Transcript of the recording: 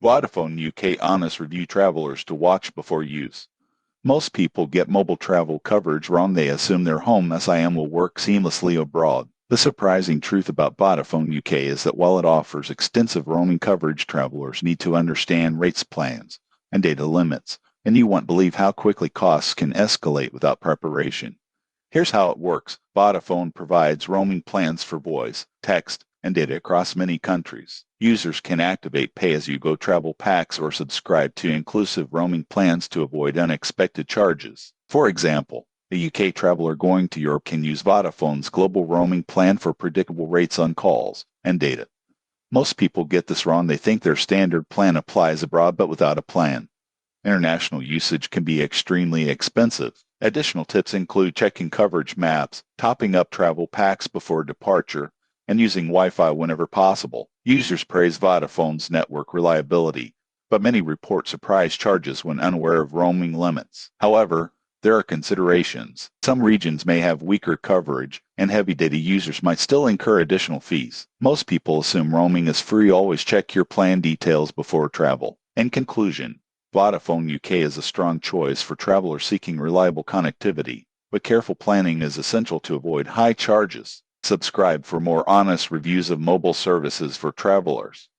Vodafone UK Honest review travelers to watch before use. Most people get mobile travel coverage wrong. They assume their home SIM will work seamlessly abroad. The surprising truth about Vodafone UK is that while it offers extensive roaming coverage, travelers need to understand rates plans and data limits, and you won't believe how quickly costs can escalate without preparation. Here's how it works. Vodafone provides roaming plans for voice, text, and data across many countries. Users can activate pay-as-you-go travel packs or subscribe to inclusive roaming plans to avoid unexpected charges. For example, a UK traveler going to Europe can use Vodafone's global roaming plan for predictable rates on calls and data. Most people get this wrong. They think their standard plan applies abroad, but without a plan. International usage can be extremely expensive. Additional tips include checking coverage maps, topping up travel packs before departure, and using Wi-Fi whenever possible. Users praise Vodafone's network reliability, but many report surprise charges when unaware of roaming limits. However, there are considerations. Some regions may have weaker coverage, and heavy data users might still incur additional fees. Most people assume roaming is free. Always check your plan details before travel. In conclusion, Vodafone UK is a strong choice for travelers seeking reliable connectivity, but careful planning is essential to avoid high charges. Subscribe for more honest reviews of mobile services for travelers.